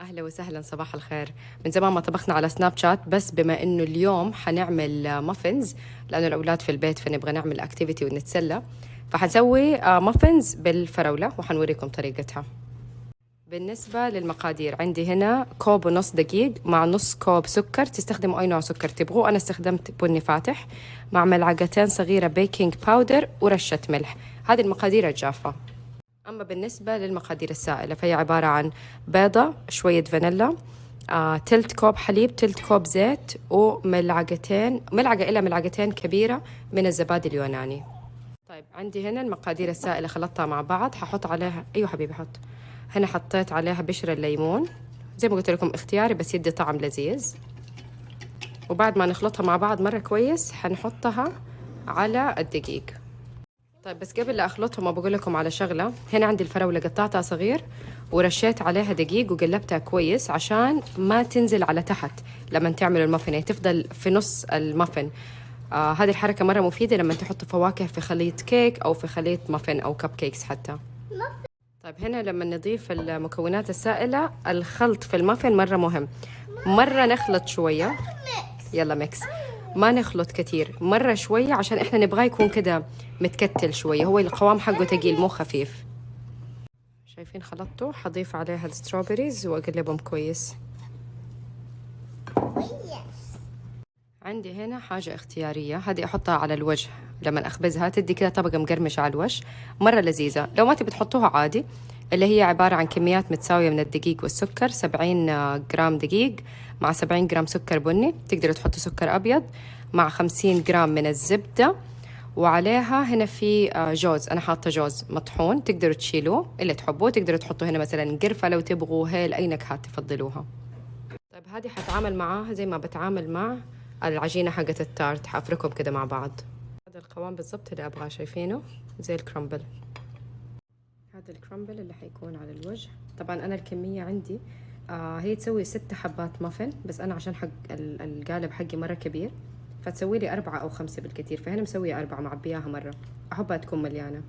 أهلا وسهلا، صباح الخير. من زمان ما طبخنا على سناب شات، بس بما إنه اليوم حنعمل مافنز لأنه الأولاد في البيت فنبغى نعمل أكتيفيتي ونتسلى، فحنسوي مافنز بالفراولة وحنوريكم طريقتها. بالنسبة للمقادير عندي هنا كوب ونص دقيق مع نص كوب سكر، تستخدموا أي نوع سكر تبغوا، أنا استخدمت بني فاتح، مع ملعقتين صغيرة بيكنج باودر ورشة ملح. هذه المقادير الجافة. أما بالنسبة للمقادير السائلة فهي عبارة عن بيضة، شوية فانيلا، تلت كوب حليب، تلت كوب زيت، ملعقة إلى ملعقتين كبيرة من الزبادي اليوناني. طيب عندي هنا المقادير السائلة خلطتها مع بعض، ححط عليها، أيوة حبيبي حط. هنا حطيت عليها بشر الليمون، زي ما قلت لكم اختياري بس يدي طعم لذيذ. وبعد ما نخلطها مع بعض مرة كويس حنحطها على الدقيق. طيب بس قبل لا اخلطهم بقول لكم على شغله. هنا عندي الفراوله قطعتها صغير ورشيت عليها دقيق وقلبتها كويس عشان ما تنزل على تحت لما تعملوا المافن، يعني تفضل في نص المافن. هذه الحركه مره مفيده لما تحطوا فواكه في خليط كيك او في خليط مافن او كب كيكس حتى. طيب هنا لما نضيف المكونات السائله، الخلط في المافن مره مهم. مره نخلط شويه، يلا ميكس. ما نخلط كتير، مرة شوية عشان احنا نبغاه يكون كده متكتل شوية، هو القوام حقه تقيل مو خفيف. شايفين خلطته؟ حضيف عليها الستروبريز واقلبهم كويس. عندي هنا حاجة اختيارية، هذه احطها على الوجه لما اخبزها، تدي كده طبقة مقرمشة على الوجه، مرة لذيذة. لو ما تبي تحطوها عادي، اللي هي عبارة عن كميات متساوية من الدقيق والسكر، 70 جرام دقيق مع 70 جرام سكر بني، تقدروا تحطوا سكر أبيض، مع 50 جرام من الزبدة، وعليها هنا في جوز، أنا حاطة جوز مطحون، تقدروا تشيلوه اللي تحبوه، تقدروا تحطوا هنا مثلا قرفة لو تبغوا، هيل، أي نكهات تفضلوها. طيب هذه حتعامل معاها زي ما بتعامل مع العجينة حقة التارت، حفركهم كده مع بعض. هذا القوام بالضبط اللي أبغاه، شايفينه زي الكرامبل. هذا الكرامبل اللي حيكون على الوجه. طبعا أنا الكمية عندي هي تسوي 6 حبات مافن، بس أنا عشان حق القالب حقي مرة كبير فتسوي لي 4 أو 5 بالكثير، فهنا مسوية 4 معبياها مرة، أحبها تكون مليانة.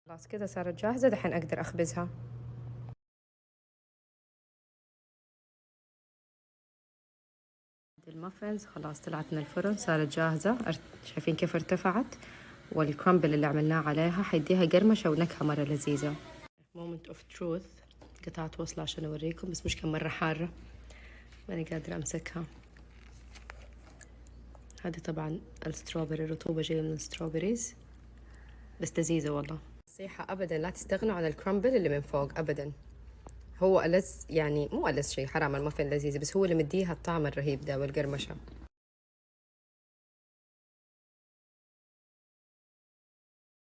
خلاص كده صارت جاهزة، دحين أقدر أخبزها. المافنز خلاص طلعت من الفرن، صارت جاهزة، شايفين كيف ارتفعت، والكرامبل اللي عملناه عليها حيديها قرمشة ونكهة مرة لذيذة. moment of truth، قطعت وصلة عشان أوريكم، بس مشكلة مرة حارة ماني قادرة أمسكها. هذه طبعا الستروبري، الرطوبة جاية من الستروبريز، بس لذيذة والله. نصيحة أبدا لا تستغنوا عن الكرامبل اللي من فوق أبدا، هو ألذ، يعني مو ألذ شيء، حرام المافن لذيذة، بس هو اللي مديها الطعم الرهيب ده والقرمشة.